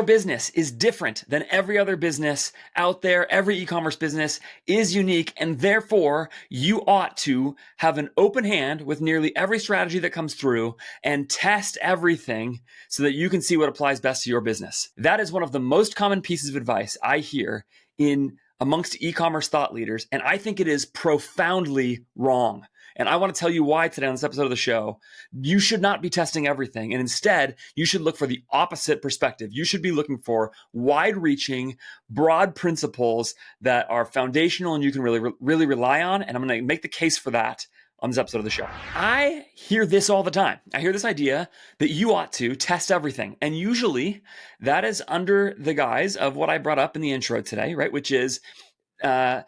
business is different than every other business out there. Every e-commerce business is unique, and therefore you ought to have an open hand with nearly every strategy that comes through and test everything so that you can see what applies best to your business. That is one of the most common pieces of advice I hear amongst e-commerce thought leaders, and I think it is profoundly wrong. And I want to tell you why today on this episode of the show. You should not be testing everything. And instead, you should look for the opposite perspective. You should be looking for wide-reaching, broad principles that are foundational and you can really rely on. And I'm going to make the case for that on this episode of the show. I hear this all the time. I hear this idea that you ought to test everything. And usually that is under the guise of what I brought up in the intro today, right? Which is that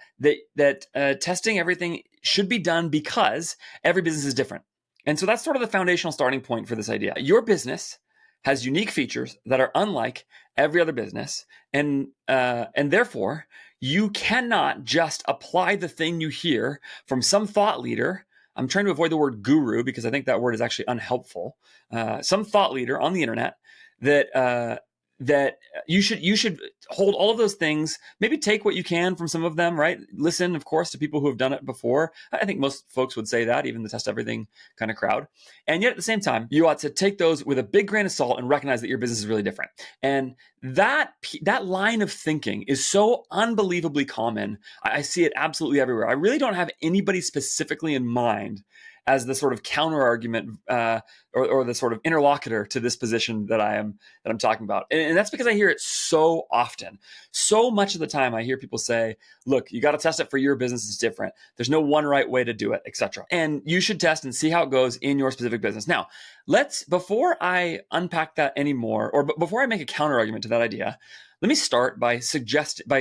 testing everything should be done because every business is different. And so that's sort of the foundational starting point for this idea. Your business has unique features that are unlike every other business. And therefore, you cannot just apply the thing you hear from some thought leader. I'm trying to avoid the word guru because I think that word is actually unhelpful. Some thought leader on the internet that you should hold all of those things, maybe take what you can from some of them, right? Listen, of course, to people who have done it before. I think most folks would say that, even the test everything kind of crowd. And yet at the same time, you ought to take those with a big grain of salt and recognize that your business is really different. And that line of thinking is so unbelievably common. I see it absolutely everywhere. I really don't have anybody specifically in mind as the sort of counter argument or the sort of interlocutor to this position that I'm talking about. And that's because I hear it so often. So much of the time I hear people say, look, you got to test it for your business. It's different. There's no one right way to do it, etc. And you should test and see how it goes in your specific business. Now, before I unpack that anymore, or before I make a counter argument to that idea, let me start by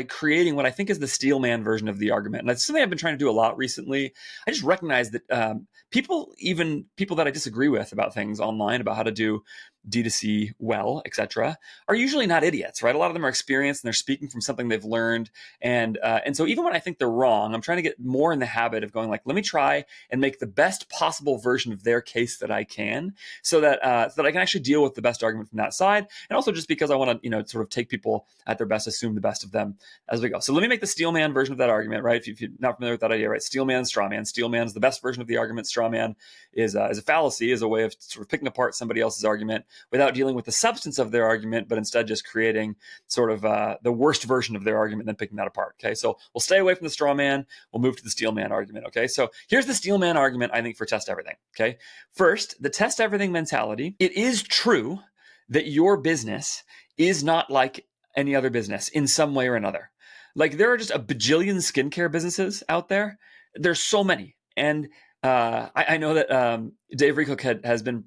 creating what I think is the Steelman version of the argument. And that's something I've been trying to do a lot recently. I just recognize that people that I disagree with about things online, about how to do DTC well, etc., are usually not idiots, right? A lot of them are experienced and they're speaking from something they've learned. And so even when I think they're wrong, I'm trying to get more in the habit of going like, let me try and make the best possible version of their case that I can, so that I can actually deal with the best argument from that side. And also just because I want to, sort of take people at their best, assume the best of them as we go. So let me make the Steelman version of that argument, right? If you're not familiar with that idea, right? Steelman, strawman. Steelman is the best version of the argument. Strawman is a fallacy, is a way of sort of picking apart somebody else's argument without dealing with the substance of their argument, but instead just creating sort of the worst version of their argument, then picking that apart. Okay, so we'll stay away from the straw man. We'll move to the Steelman argument. Okay, so here's the Steelman argument, I think, for test everything. Okay, first, the test everything mentality. It is true that your business is not like any other business in some way or another. Like there are just a bajillion skincare businesses out there. There's so many. And I know that Dave Recook has been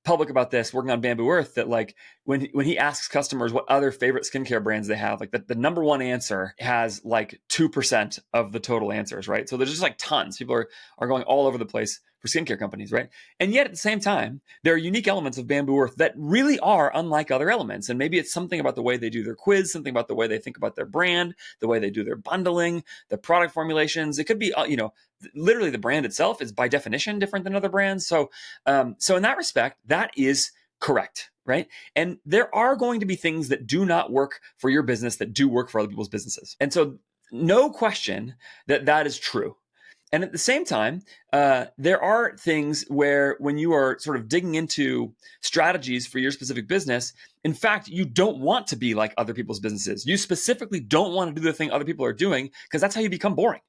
public about this, working on Bamboo Earth, that like when he asks customers what other favorite skincare brands they have, like the number one answer has like 2% of the total answers, right? So there's just like tons. People are going all over the place for skincare companies, right? And yet at the same time, there are unique elements of Bamboo Earth that really are unlike other elements. And maybe it's something about the way they do their quiz, something about the way they think about their brand, the way they do their bundling, the product formulations. It could be, literally the brand itself is by definition different than other brands. So in that respect, that is correct, right? And there are going to be things that do not work for your business that do work for other people's businesses. And so no question that is true. And at the same time, there are things where when you are sort of digging into strategies for your specific business, in fact, you don't want to be like other people's businesses. You specifically don't want to do the thing other people are doing because that's how you become boring.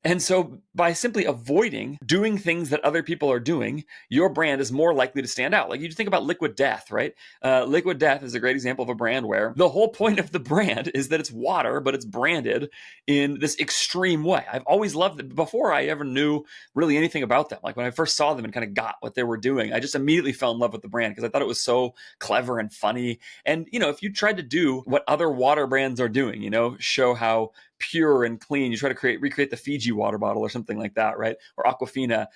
And so by simply avoiding doing things that other people are doing, your brand is more likely to stand out. Like you think about Liquid Death, right? Liquid Death is a great example of a brand where the whole point of the brand is that it's water, but it's branded in this extreme way. I've always loved it before I ever knew really anything about them. Like when I first saw them and kind of got what they were doing, I just immediately fell in love with the brand because I thought it was so clever and funny. And, if you tried to do what other water brands are doing, show how pure and clean, you try to recreate the Fiji water bottle or something like that, right? Or Aquafina,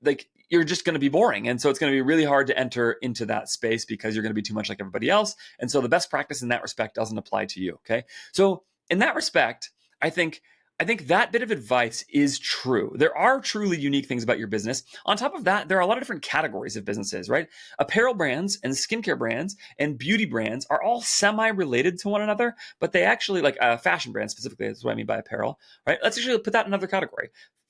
like you're just going to be boring. And so it's going to be really hard to enter into that space because you're going to be too much like everybody else. And so the best practice in that respect doesn't apply to you, okay? So in that respect, I think I think that bit of advice is true. There are truly unique things about your business. On top of that, there are a lot of different categories of businesses, right? Apparel brands and skincare brands and beauty brands are all semi-related to one another, but they actually, like fashion brands specifically, that's what I mean by apparel, right? Let's actually put that in another category.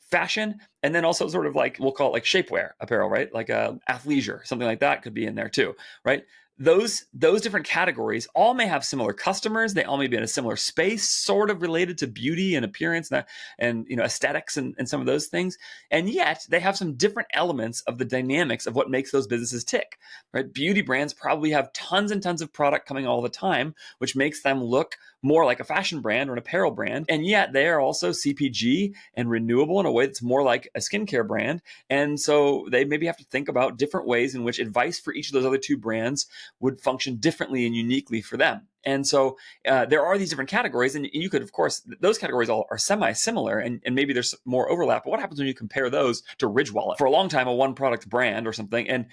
Fashion, and then also sort of like, we'll call it like shapewear apparel, right? Like athleisure, something like that could be in there too, right? Those different categories all may have similar customers. They all may be in a similar space, sort of related to beauty and appearance and aesthetics and some of those things. And yet they have some different elements of the dynamics of what makes those businesses tick, right? Beauty brands probably have tons and tons of product coming all the time, which makes them look more like a fashion brand or an apparel brand. And yet they are also CPG and renewable in a way that's more like a skincare brand. And so they maybe have to think about different ways in which advice for each of those other two brands would function differently and uniquely for them. And so there are these different categories, and you could, of course, those categories all are semi-similar, and maybe there's more overlap. But what happens when you compare those to Ridge Wallet? For a long time, a one-product brand or something, and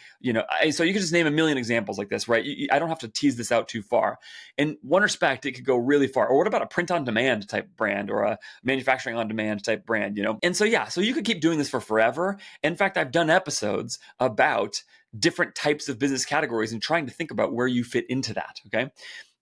so you could just name a million examples like this, right? I don't have to tease this out too far. In one respect, it could go really far. Or what about a print-on-demand type brand or a manufacturing-on-demand type brand? And so so you could keep doing this for forever. In fact, I've done episodes about different types of business categories and trying to think about where you fit into that. Okay.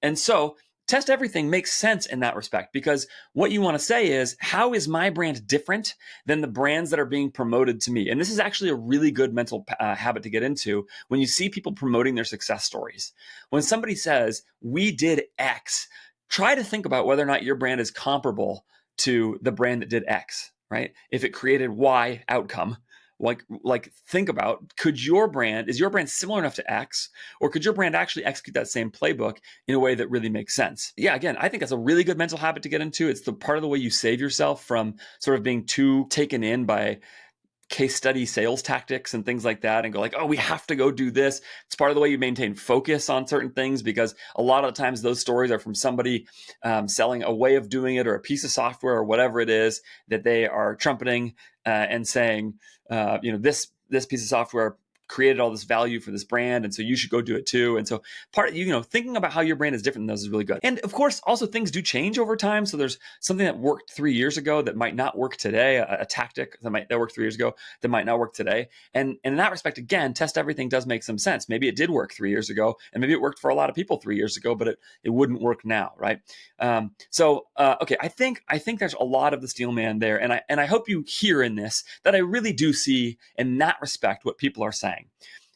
And so test everything makes sense in that respect, because what you want to say is, how is my brand different than the brands that are being promoted to me? And this is actually a really good mental habit to get into when you see people promoting their success stories. When somebody says, we did X, try to think about whether or not your brand is comparable to the brand that did X, right? If it created Y outcome, like think about, is your brand similar enough to X, or could your brand actually execute that same playbook in a way that really makes sense? Yeah, again, I think that's a really good mental habit to get into. It's the part of the way you save yourself from sort of being too taken in by case study sales tactics and things like that and go like, oh, we have to go do this. It's part of the way you maintain focus on certain things, because a lot of the times those stories are from somebody selling a way of doing it or a piece of software or whatever it is that they are trumpeting and saying, this piece of software created all this value for this brand, and so you should go do it too. And so thinking about how your brand is different than those is really good. And of course, also things do change over time. So there's something that worked 3 years ago that might not work today, a tactic that worked 3 years ago that might not work today. And in that respect, again, test everything does make some sense. Maybe it did work 3 years ago, and maybe it worked for a lot of people 3 years ago, but it wouldn't work now, right? Okay, I think there's a lot of the steel man there, and I hope you hear in this that I really do see in that respect what people are saying.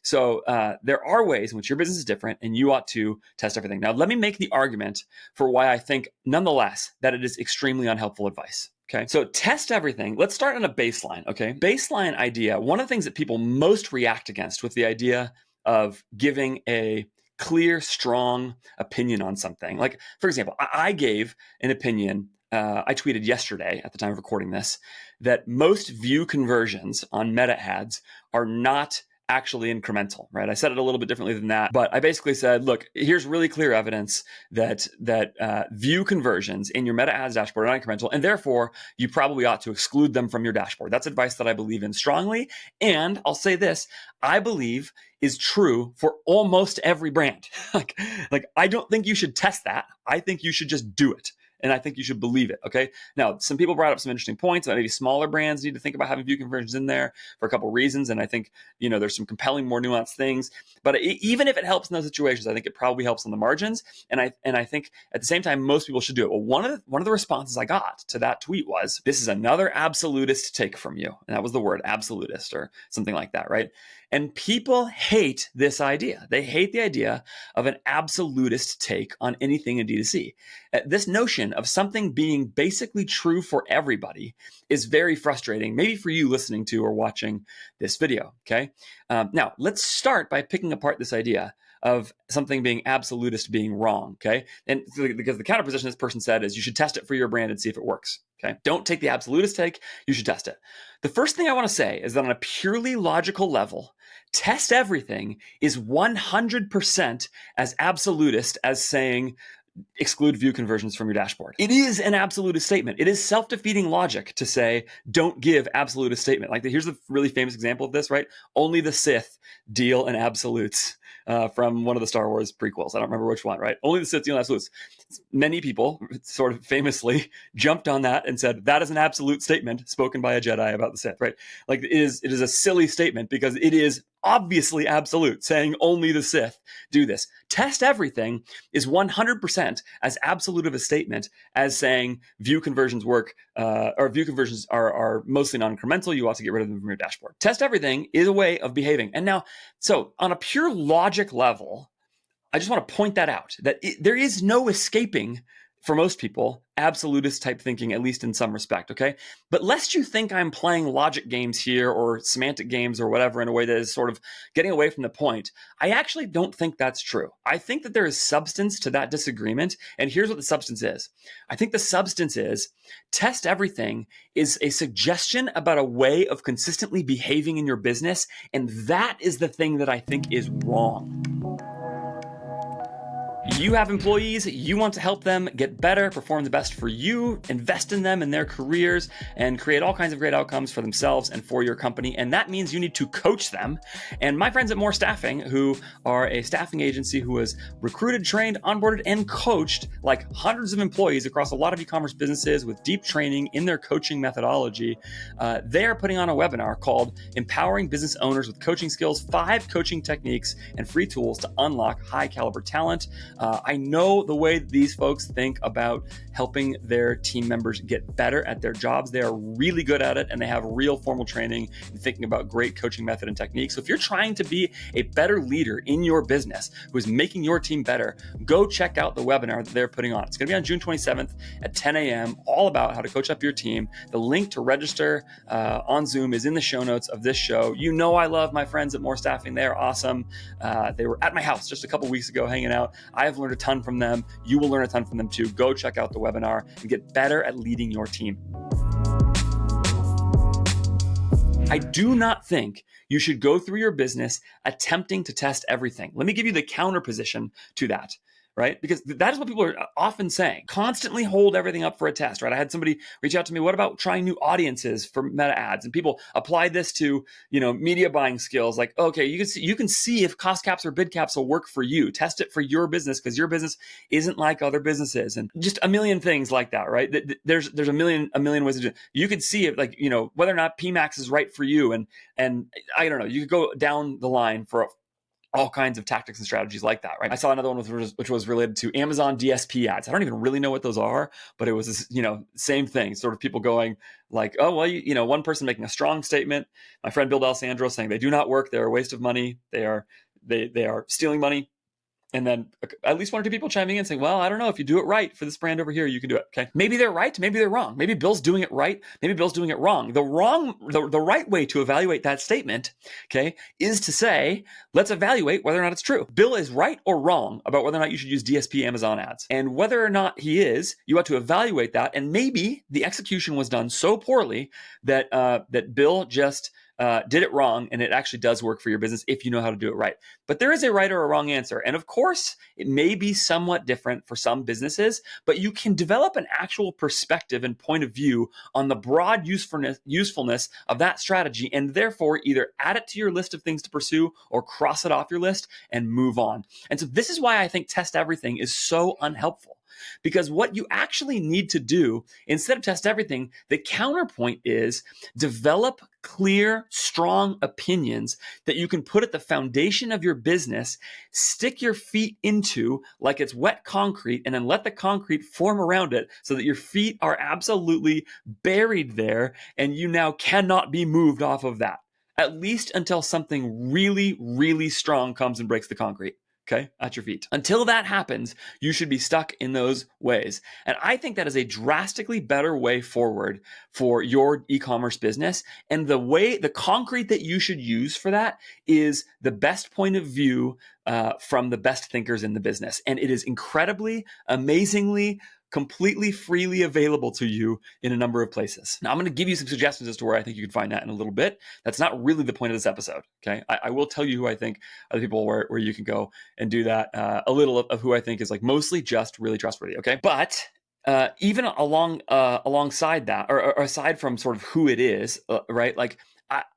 So there are ways in which your business is different, and you ought to test everything. Now, let me make the argument for why I think, nonetheless, that it is extremely unhelpful advice. Okay, so test everything. Let's start on a baseline. Okay, baseline idea. One of the things that people most react against with the idea of giving a clear, strong opinion on something, like, for example, I gave an opinion. I tweeted yesterday at the time of recording this that most view conversions on meta ads are not actually incremental, right? I said it a little bit differently than that, but I basically said, look, here's really clear evidence that view conversions in your meta ads dashboard are not incremental, and therefore you probably ought to exclude them from your dashboard. That's advice that I believe in strongly. And I'll say this, I believe is true for almost every brand. like I don't think you should test that. I think you should just do it. And I think you should believe it, okay? Now, some people brought up some interesting points that maybe smaller brands need to think about having view conversions in there for a couple of reasons. And I think, there's some compelling, more nuanced things. But even if it helps in those situations, I think it probably helps on the margins. And I think at the same time, most people should do it. Well, one of the responses I got to that tweet was, this is another absolutist take from you. And that was the word, absolutist, or something like that, right? And people hate this idea. They hate the idea of an absolutist take on anything in D2C. This notion of something being basically true for everybody is very frustrating, maybe for you listening to or watching this video, okay? Now, let's start by picking apart this idea of something being absolutist being wrong, okay? And because the counterposition this person said is you should test it for your brand and see if it works, okay? Don't take the absolutist take, you should test it. The first thing I want to say is that on a purely logical level, test everything is 100% as absolutist as saying exclude view conversions from your dashboard. It is an absolutist statement. It is self-defeating logic to say, don't give absolutist statement. Like here's a really famous example of this, right? Only the Sith deal in absolutes, from one of the Star Wars prequels. I don't remember which one, right? Only the Sith deal absolutes. Many people sort of famously jumped on that and said, that is an absolute statement spoken by a Jedi about the Sith, right? Like it is a silly statement because it is obviously absolute, saying only the Sith do this. Test everything is 100% as absolute of a statement as saying view conversions work, or view conversions are mostly non-incremental. You ought to get rid of them from your dashboard. Test everything is a way of behaving. And now, so on a pure logic level, I just want to point that out, that there is no escaping, for most people, absolutist type thinking, at least in some respect, okay? But lest you think I'm playing logic games here or semantic games or whatever in a way that is sort of getting away from the point, I actually don't think that's true. I think that there is substance to that disagreement, and here's what the substance is. I think the substance is test everything is a suggestion about a way of consistently behaving in your business, and that is the thing that I think is wrong. You have employees, you want to help them get better, perform the best for you, invest in them in their careers, and create all kinds of great outcomes for themselves and for your company. And that means you need to coach them. And my friends at More Staffing, who are a staffing agency who has recruited, trained, onboarded, and coached like hundreds of employees across a lot of e-commerce businesses with deep training in their coaching methodology, they are putting on a webinar called Empowering Business Owners with Coaching Skills, 5 Coaching Techniques and Free Tools to Unlock High Caliber Talent. I know the way these folks think about helping their team members get better at their jobs. They are really good at it, and they have real formal training and thinking about great coaching method and techniques. So if you're trying to be a better leader in your business who is making your team better, go check out the webinar that they're putting on. It's going to be on June 27th at 10 a.m., all about how to coach up your team. The link to register on Zoom is in the show notes of this show. You know I love my friends at More Staffing. They are awesome. They were at my house just a couple weeks ago hanging out. I have learned a ton from them. You will learn a ton from them too. Go check out the webinar and get better at leading your team. I do not think you should go through your business attempting to test everything. Let me give you the counter position to that. Right? Because that is what people are often saying. Constantly hold everything up for a test, right? I had somebody reach out to me, what about trying new audiences for meta ads? And people apply this to, media buying skills. Like, okay, you can see if cost caps or bid caps will work for you. Test it for your business because your business isn't like other businesses, and just a million things like that, right? There's a million ways to do it. You could see if whether or not PMAX is right for you. And I don't know, you could go down the line for all kinds of tactics and strategies like that, right? I saw another one which was related to Amazon DSP ads. I don't even really know what those are, but it was this, same thing. Sort of people going like, oh, well, one person making a strong statement. My friend Bill D'Alessandro saying they do not work. They're a waste of money. They are stealing money. And then at least 1 or 2 people chiming in saying, well, I don't know, if you do it right for this brand over here, you can do it. Okay. Maybe they're right. Maybe they're wrong. Maybe Bill's doing it right. Maybe Bill's doing it wrong. The right way to evaluate that statement, okay, is to say, let's evaluate whether or not it's true. Bill is right or wrong about whether or not you should use DSP Amazon ads. And whether or not he is, you have to evaluate that. And maybe the execution was done so poorly that Bill just did it wrong, and it actually does work for your business if you know how to do it right. But there is a right or a wrong answer. And of course, it may be somewhat different for some businesses, but you can develop an actual perspective and point of view on the broad usefulness of that strategy, and therefore either add it to your list of things to pursue or cross it off your list and move on. And so this is why I think test everything is so unhelpful. Because what you actually need to do, instead of test everything, the counterpoint is develop clear, strong opinions that you can put at the foundation of your business, stick your feet into like it's wet concrete, and then let the concrete form around it so that your feet are absolutely buried there and you now cannot be moved off of that, at least until something really, really strong comes and breaks the concrete. Okay, at your feet. Until that happens, you should be stuck in those ways. And I think that is a drastically better way forward for your e-commerce business. And the concrete that you should use for that is the best point of view from the best thinkers in the business. And it is incredibly, amazingly, completely freely available to you in a number of places. Now, I'm going to give you some suggestions as to where I think you can find that in a little bit. That's not really the point of this episode, okay? I will tell you who I think are the people where you can go and do that, a little of who I think is like mostly just really trustworthy, okay? But even alongside that, or aside from sort of who it is, right? Like,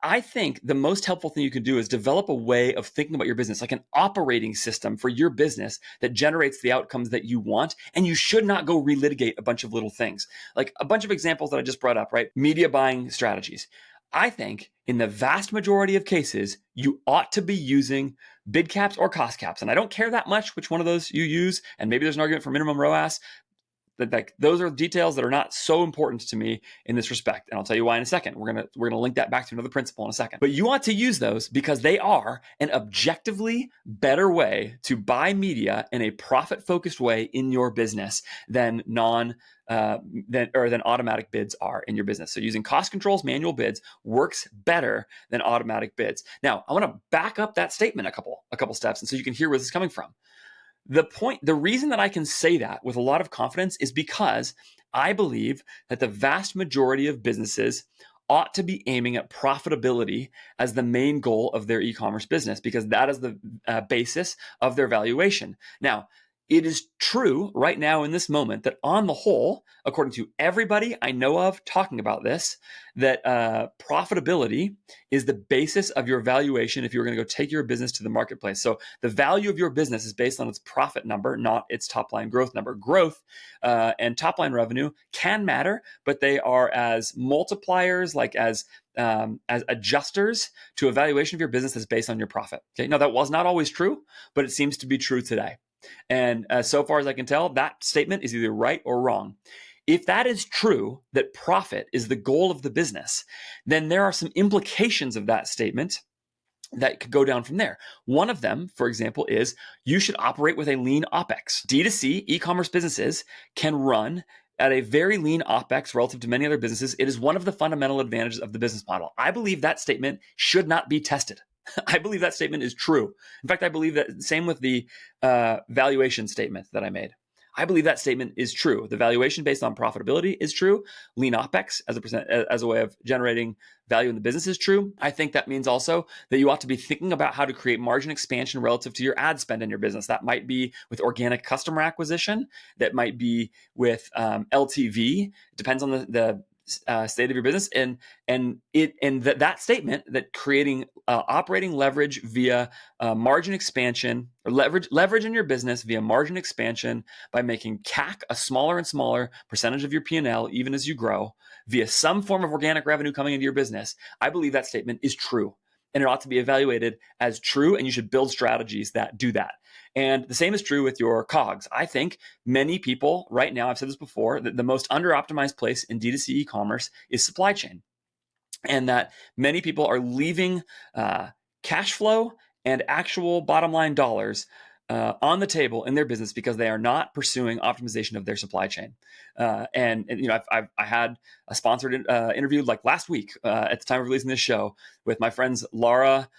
I think the most helpful thing you can do is develop a way of thinking about your business, like an operating system for your business that generates the outcomes that you want. And you should not go relitigate a bunch of little things. Like a bunch of examples that I just brought up, right? Media buying strategies. I think in the vast majority of cases, you ought to be using bid caps or cost caps. And I don't care that much which one of those you use. And maybe there's an argument for minimum ROAS. Like those are details that are not so important to me in this respect, and I'll tell you why in a second. We're gonna link that back to another principle in a second. But you want to use those because they are an objectively better way to buy media in a profit-focused way in your business than than automatic bids are in your business. So using cost controls, manual bids works better than automatic bids. Now, I want to back up that statement a couple steps, and so you can hear where this is coming from. The reason that I can say that with a lot of confidence is because I believe that the vast majority of businesses ought to be aiming at profitability as the main goal of their e-commerce business, because that is the basis of their valuation. Now, it is true right now in this moment that on the whole, according to everybody I know of talking about this, that profitability is the basis of your valuation if you're going to go take your business to the marketplace. So the value of your business is based on its profit number, not its top line growth number. Growth and top line revenue can matter, but they are as multipliers, like as adjusters to a valuation of your business that's based on your profit. Okay, now that was not always true, but it seems to be true today. And so far as I can tell, that statement is either right or wrong. If that is true, that profit is the goal of the business, then there are some implications of that statement that could go down from there. One of them, for example, is you should operate with a lean OPEX. D2C e-commerce businesses can run at a very lean OPEX relative to many other businesses. It is one of the fundamental advantages of the business model. I believe that statement should not be tested. I believe that statement is true. In fact, I believe that same with the valuation statement that I made. I believe that statement is true. The valuation based on profitability is true. Lean OPEX as a way of generating value in the business is true. I think that means also that you ought to be thinking about how to create margin expansion relative to your ad spend in your business. That might be with organic customer acquisition. That might be with LTV. It depends on the state of your business, and that statement that creating operating leverage via margin expansion, or leverage in your business via margin expansion by making CAC a smaller and smaller percentage of your P&L even as you grow via some form of organic revenue coming into your business. I believe that statement is true, and it ought to be evaluated as true, and you should build strategies that do that. And the same is true with your COGS. I think many people right now, I've said this before, that the most under-optimized place in D2C e-commerce is supply chain. And that many people are leaving cash flow and actual bottom line dollars on the table in their business because they are not pursuing optimization of their supply chain. And you know, I had a sponsored interview like last week at the time of releasing this show with my friends Laura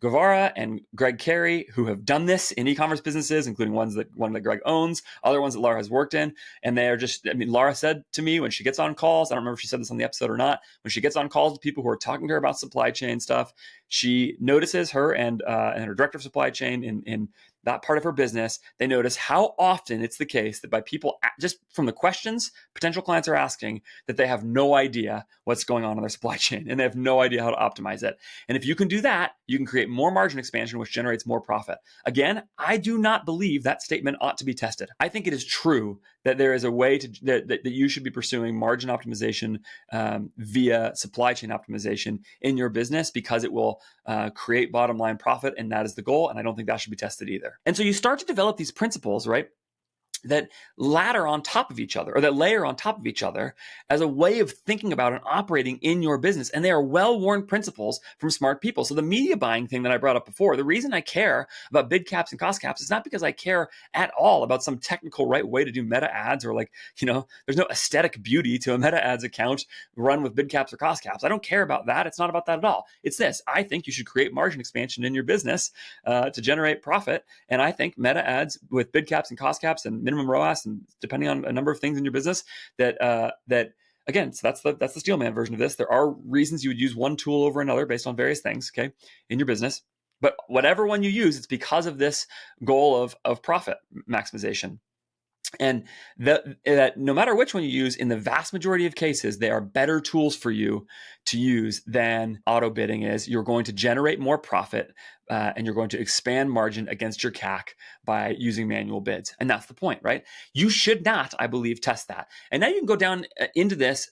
Guevara and Greg Carey, who have done this in e-commerce businesses, including one that Greg owns, other ones that Laura has worked in. And they are just, I mean, Laura said to me when she gets on calls, I don't remember if she said this on the episode or not, when she gets on calls with people who are talking to her about supply chain stuff, she notices her and her director of supply chain in that part of her business, they notice how often it's the case that by people, just from the questions potential clients are asking, that they have no idea what's going on in their supply chain and they have no idea how to optimize it. And if you can do that, you can create more margin expansion, which generates more profit. Again, I do not believe that statement ought to be tested. I think it is true that there is a way that you should be pursuing margin optimization via supply chain optimization in your business, because it will create bottom line profit, and that is the goal. And I don't think that should be tested either. And so you start to develop these principles, right, that ladder on top of each other, or that layer on top of each other as a way of thinking about and operating in your business. And they are well-worn principles from smart people. So the media buying thing that I brought up before, the reason I care about bid caps and cost caps is not because I care at all about some technical right way to do meta ads, or like, you know, there's no aesthetic beauty to a meta ads account run with bid caps or cost caps. I don't care about that. It's not about that at all. It's this. I think you should create margin expansion in your business to generate profit. And I think meta ads with bid caps and cost caps and minimum ROAS, and depending on a number of things in your business, that again, so that's the Steelman version of this. There are reasons you would use one tool over another based on various things, okay, in your business. But whatever one you use, it's because of this goal of profit maximization. And that no matter which one you use, in the vast majority of cases, they are better tools for you to use than auto bidding is. You're going to generate more profit and you're going to expand margin against your CAC by using manual bids. And that's the point, right? You should not, I believe, test that. And now you can go down into this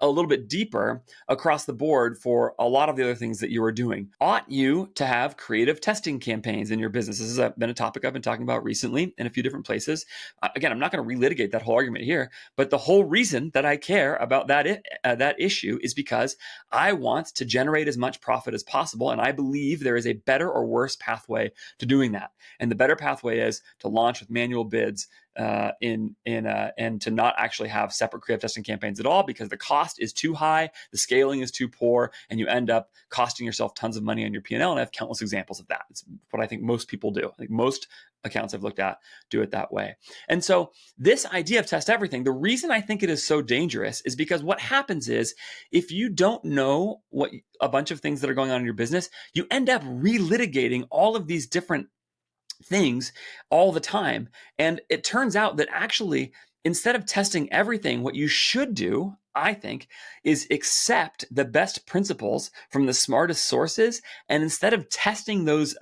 a little bit deeper across the board for a lot of the other things that you are doing. Ought you to have creative testing campaigns in your business? This has been a topic I've been talking about recently in a few different places. Again, I'm not going to relitigate that whole argument here, but the whole reason that I care about that issue is because I want to generate as much profit as possible, and I believe there is a better or worse pathway to doing that. And the better pathway is to launch with manual bids and to not actually have separate creative testing campaigns at all, because the cost is too high, the scaling is too poor, and you end up costing yourself tons of money on your P&L. And I have countless examples of that. It's what I think most people do. I think most accounts I've looked at do it that way. And so this idea of test everything, the reason I think it is so dangerous is because what happens is, if you don't know what a bunch of things that are going on in your business, you end up relitigating all of these different things all the time. And it turns out that actually, instead of testing everything, what you should do, I think, is accept the best principles from the smartest sources. And instead of testing those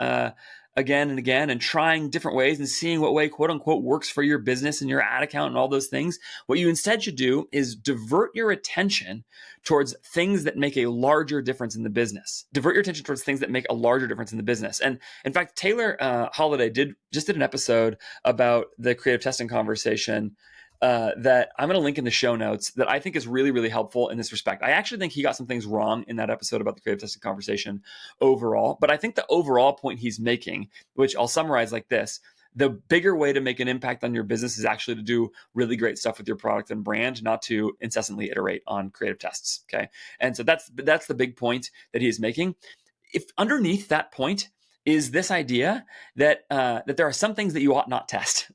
again and again and trying different ways and seeing what way, quote unquote, works for your business and your ad account and all those things, what you instead should do is divert your attention towards things that make a larger difference in the business. Divert your attention towards things that make a larger difference in the business. And in fact, Taylor Holiday did an episode about the creative testing conversation that I'm going to link in the show notes, that I think is really, really helpful in this respect. I actually think he got some things wrong in that episode about the creative testing conversation overall, but I think the overall point he's making, which I'll summarize like this: the bigger way to make an impact on your business is actually to do really great stuff with your product and brand, not to incessantly iterate on creative tests. Okay. And so that's the big point that he is making. If underneath that point is this idea that there are some things that you ought not test.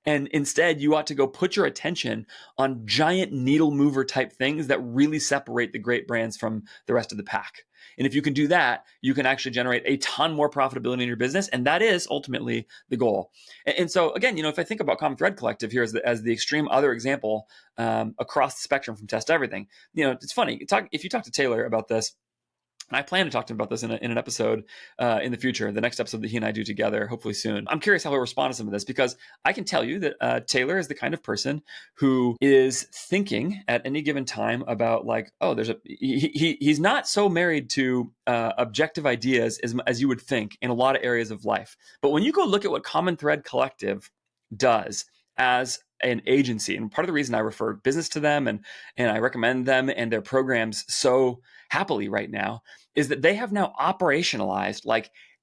And instead, you ought to go put your attention on giant needle mover type things that really separate the great brands from the rest of the pack. And if you can do that, you can actually generate a ton more profitability in your business. And that is ultimately the goal. And so again, if I think about Common Thread Collective here as the extreme other example across the spectrum from Test Everything, it's funny. If you talk to Taylor about this, and I plan to talk to him about this in an episode in the future, the next episode that he and I do together, hopefully soon. I'm curious how he'll respond to some of this, because I can tell you that Taylor is the kind of person who is thinking at any given time about he's not so married to objective ideas as you would think in a lot of areas of life. But when you go look at what Common Thread Collective does as an agency, and part of the reason I refer business to them and I recommend them and their programs so happily right now, is that they have now operationalized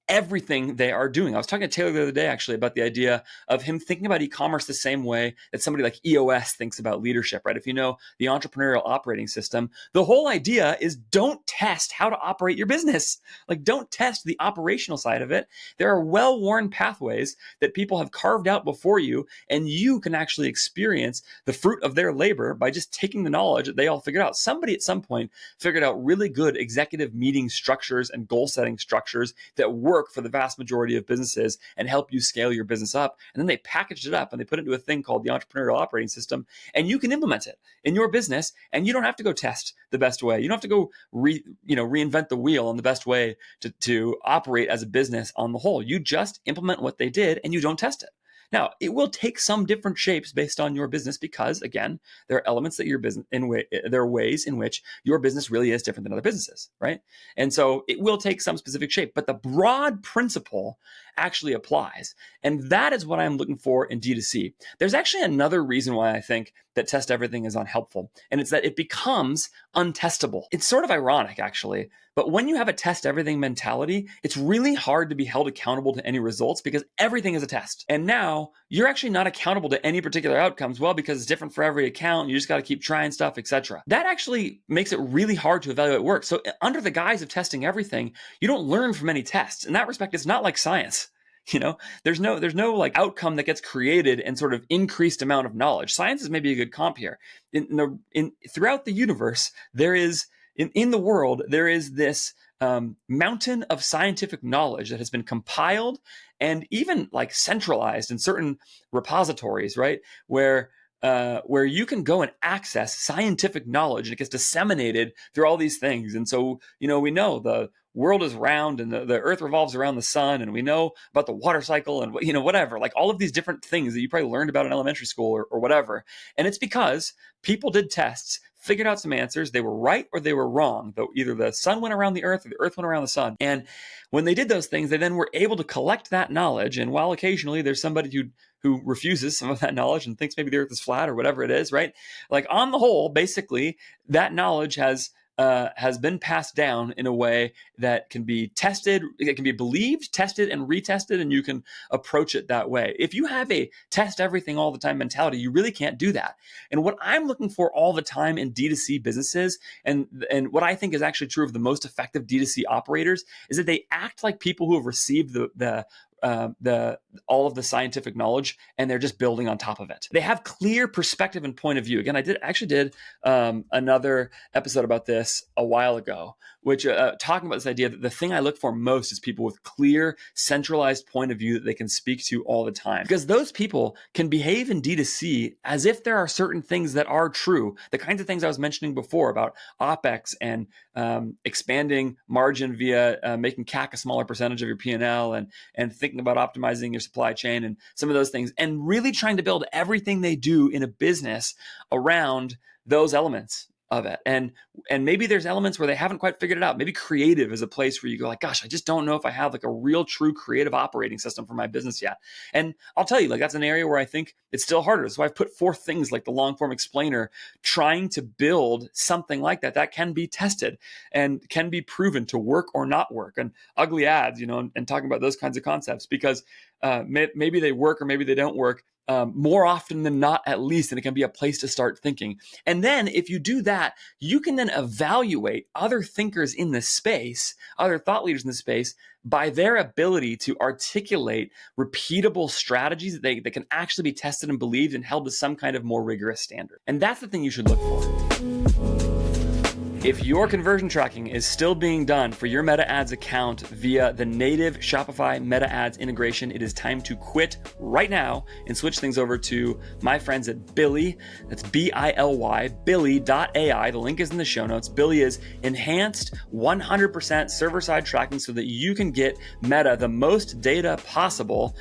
everything they are doing. I was talking to Taylor the other day actually about the idea of him thinking about e-commerce the same way that somebody like EOS thinks about leadership, right? If you know the entrepreneurial operating system, the whole idea is don't test how to operate your business. Don't test the operational side of it. There are well-worn pathways that people have carved out before you, and you can actually experience the fruit of their labor by just taking the knowledge that they all figured out. Somebody at some point figured out really good executive meeting structures and goal-setting structures that work for the vast majority of businesses and help you scale your business up. And then they packaged it up and they put it into a thing called the entrepreneurial operating system, and you can implement it in your business, and you don't have to go test the best way. You don't have to go reinvent the wheel on the best way to operate as a business on the whole. You just implement what they did and you don't test it. Now, it will take some different shapes based on your business, because again, there are elements that there are ways in which your business really is different than other businesses, right? And so it will take some specific shape, but the broad principle actually applies. And that is what I'm looking for in D2C. There's actually another reason why I think that Test Everything is unhelpful, and it's that it becomes untestable. It's sort of ironic, actually, but when you have a test everything mentality, it's really hard to be held accountable to any results, because everything is a test. And now you're actually not accountable to any particular outcomes, because it's different for every account. You just got to keep trying stuff, etc. That actually makes it really hard to evaluate work. So under the guise of testing everything, you don't learn from any tests. In that respect, it's not like science. There's no outcome that gets created and sort of increased amount of knowledge. Science is maybe a good comp here. Throughout the universe, there is in the world, there is this mountain of scientific knowledge that has been compiled and even like centralized in certain repositories, right? Where you can go and access scientific knowledge and it gets disseminated through all these things. And so, we know the world is round and the earth revolves around the sun, and we know about the water cycle and, whatever, like all of these different things that you probably learned about in elementary school or whatever. And it's because people did tests, figured out some answers. They were right or they were wrong. Though either the sun went around the earth or the earth went around the sun. And when they did those things, they then were able to collect that knowledge. And while occasionally there's somebody who refuses some of that knowledge and thinks maybe the earth is flat or whatever it is, right? Like on the whole, basically, that knowledge has been passed down in a way that can be tested, it can be believed, tested, and retested, and you can approach it that way. If you have a test everything all the time mentality, you really can't do that. And what I'm looking for all the time in D2C businesses, and what I think is actually true of the most effective D2C operators, is that they act like people who have received all of the scientific knowledge, and they're just building on top of it. They have clear perspective and point of view. Again, I did another episode about this a while ago, which talking about this idea that the thing I look for most is people with clear, centralized point of view that they can speak to all the time. Because those people can behave in D2C as if there are certain things that are true. The kinds of things I was mentioning before about OpEx and expanding margin via making CAC a smaller percentage of your P&L and thinking about optimizing your supply chain and some of those things, and really trying to build everything they do in a business around those elements of it. And maybe there's elements where they haven't quite figured it out. Maybe creative is a place where you go like, gosh, I just don't know if I have like a real true creative operating system for my business yet. And I'll tell you, like, that's an area where I think it's still harder. So I've put forth things like the long form explainer, trying to build something like that can be tested and can be proven to work or not work, and ugly ads, and talking about those kinds of concepts, because maybe they work or maybe they don't work. More often than not, at least, and it can be a place to start thinking. And then if you do that, you can then evaluate other thinkers in this space, other thought leaders in the space, by their ability to articulate repeatable strategies that can actually be tested and believed and held to some kind of more rigorous standard. And that's the thing you should look for. If your conversion tracking is still being done for your Meta Ads account via the native Shopify Meta Ads integration, it is time to quit right now and switch things over to my friends at BILY. That's BILY, BILY.ai. The link is in the show notes. BILY is enhanced 100% server-side tracking so that you can get Meta the most data possible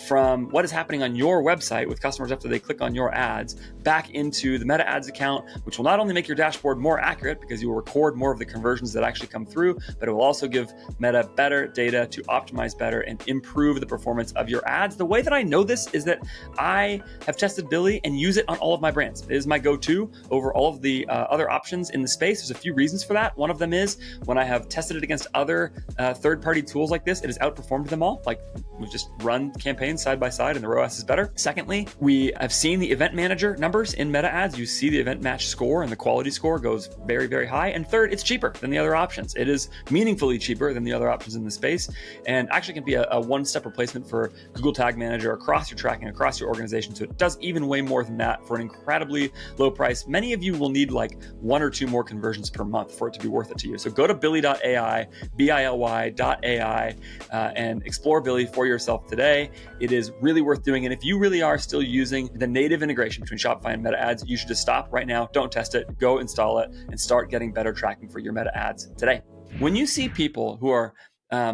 from what is happening on your website with customers after they click on your ads back into the Meta Ads account, which will not only make your dashboard more accurate because you will record more of the conversions that actually come through, but it will also give Meta better data to optimize better and improve the performance of your ads. The way that I know this is that I have tested BILY and use it on all of my brands. It is my go-to over all of the other options in the space. There's a few reasons for that. One of them is when I have tested it against other third-party tools like this, it has outperformed them all. Like, we've just run campaigns side by side and the ROAS is better. Secondly, we have seen the event manager numbers in Meta Ads. You see the event match score and the quality score goes very, very high. And third, it's cheaper than the other options. It is meaningfully cheaper than the other options in the space, and actually can be a one-step replacement for Google Tag Manager across your tracking, across your organization. So it does even way more than that for an incredibly low price. Many of you will need like 1 or 2 more conversions per month for it to be worth it to you. So go to BILY.ai, BILY.ai, and explore BILY for yourself today. It is really worth doing. And if you really are still using the native integration between Shopify and Meta Ads, you should just stop right now. Don't test it. Go install it and start getting better tracking for your Meta Ads today. When you see people who are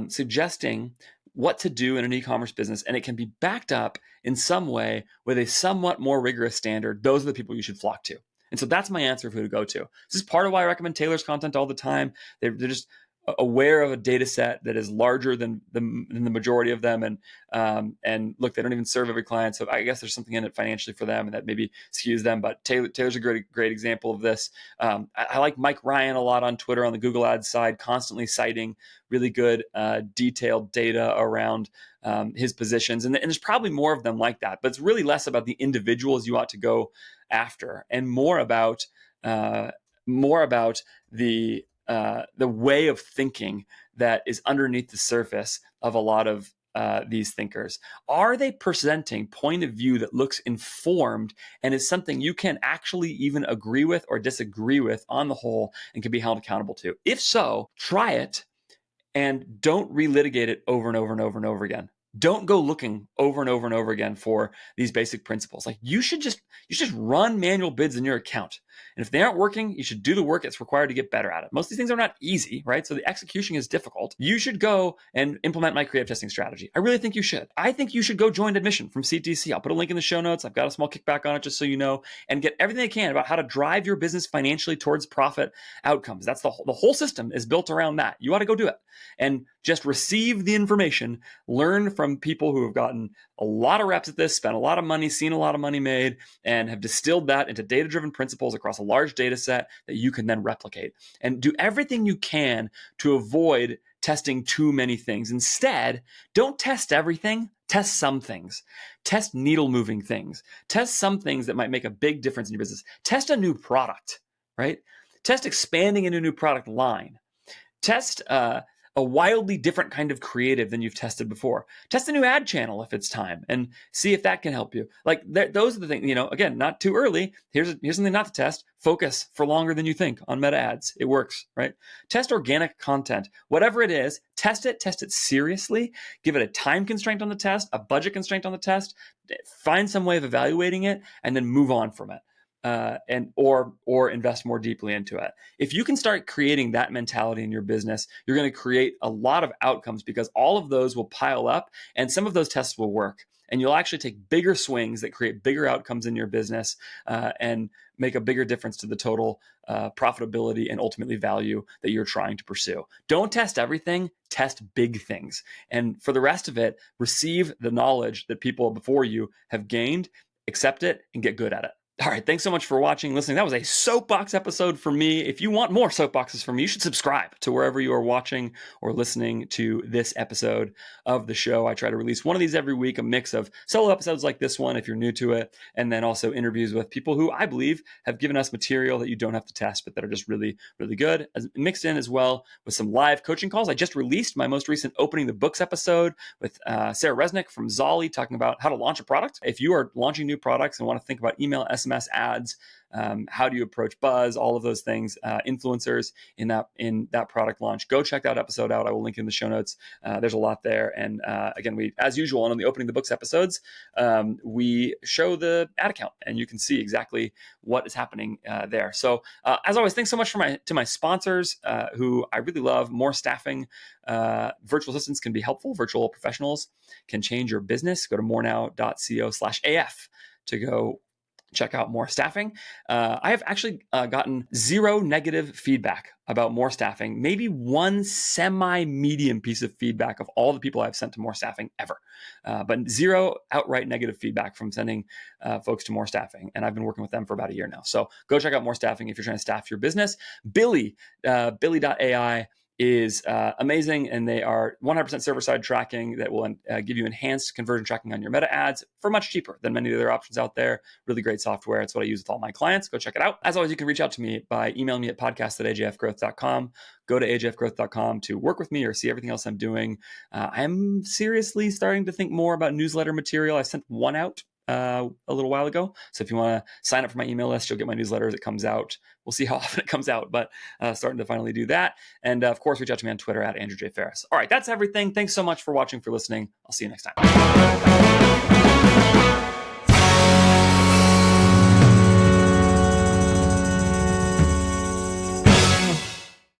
suggesting what to do in an e-commerce business, and it can be backed up in some way with a somewhat more rigorous standard, those are the people you should flock to. And so that's my answer of who to go to. This is part of why I recommend Taylor's content all the time. They're just aware of a data set that is larger than the majority of them. And look, they don't even serve every client. So I guess there's something in it financially for them and that maybe skews them. But Taylor's a great example of this. I like Mike Ryan a lot on Twitter on the Google Ads side, constantly citing really good detailed data around his positions. And there's probably more of them like that, but it's really less about the individuals you ought to go after and more about the way of thinking that is underneath the surface of a lot of these thinkers. Are they presenting point of view that looks informed and is something you can actually even agree with or disagree with on the whole and can be held accountable to? If so, try it and don't relitigate it over and over and over and over again. Don't go looking over and over and over again for these basic principles. Like you should just run manual bids in your account. And if they aren't working, you should do the work that's required to get better at it. Most of these things are not easy, right? So the execution is difficult. You should go and implement my creative testing strategy. I really think you should. I think you should go join admission from CTC. I'll put a link in the show notes. I've got a small kickback on it just so you know, and get everything I can about how to drive your business financially towards profit outcomes. That's the whole system is built around that. You ought to go do it and just receive the information, learn from people who have gotten a lot of reps at this, spent a lot of money, seen a lot of money made, and have distilled that into data-driven principles across a large data set that you can then replicate. And do everything you can to avoid testing too many things. Instead, don't test everything. Test some things. Test needle-moving things. Test some things that might make a big difference in your business. Test a new product, right? Test expanding into a new product line. Test a wildly different kind of creative than you've tested before. Test a new ad channel if it's time and see if that can help you. Like those are the things, again, not too early. Here's something not to test. Focus for longer than you think on meta ads. It works, right? Test organic content. Whatever it is, test it seriously. Give it a time constraint on the test, a budget constraint on the test. Find some way of evaluating it and then move on from it. Or invest more deeply into it. If you can start creating that mentality in your business, you're going to create a lot of outcomes because all of those will pile up and some of those tests will work. And you'll actually take bigger swings that create bigger outcomes in your business and make a bigger difference to the total profitability and ultimately value that you're trying to pursue. Don't test everything, test big things. And for the rest of it, receive the knowledge that people before you have gained, accept it, and get good at it. All right, thanks so much for watching, listening. That was a soapbox episode for me. If you want more soapboxes from me, you should subscribe to wherever you are watching or listening to this episode of the show. I try to release one of these every week, a mix of solo episodes like this one, if you're new to it, and then also interviews with people who I believe have given us material that you don't have to test, but that are just really, really good. Mixed in as well with some live coaching calls. I just released my most recent Opening the Books episode with Sarah Resnick from Zolly talking about how to launch a product. If you are launching new products and want to think about email, SMS ads, how do you approach buzz, all of those things, influencers in that product launch, go check that episode out. I will link in the show notes. There's a lot there. And again, we, as usual, on the Opening the Books episodes, we show the ad account and you can see exactly what is happening there. So as always, thanks so much to my sponsors who I really love. More Staffing. Virtual assistants can be helpful. Virtual professionals can change your business. Go to morenow.co/AF to go check out More Staffing. I have actually gotten 0 negative feedback about More Staffing, maybe one semi-medium piece of feedback of all the people I've sent to More Staffing ever, but 0 outright negative feedback from sending folks to More Staffing. And I've been working with them for about a year now. So go check out More Staffing if you're trying to staff your business. BILY, BILY.ai is amazing, and they are 100% server-side tracking that will give you enhanced conversion tracking on your meta ads for much cheaper than many of the other options out there. Really great software. It's what I use with all my clients. Go check it out. As always, you can reach out to me by emailing me at podcast@ajfgrowth.com. Go to ajfgrowth.com to work with me or see everything else I'm doing. I'm seriously starting to think more about newsletter material. I sent one out a little while ago. So if you want to sign up for my email list, you'll get my newsletter as it comes out. We'll see how often it comes out, but starting to finally do that. And of course, reach out to me on Twitter at Andrew J. Faris. All right, that's everything. Thanks so much for watching, for listening. I'll see you next time.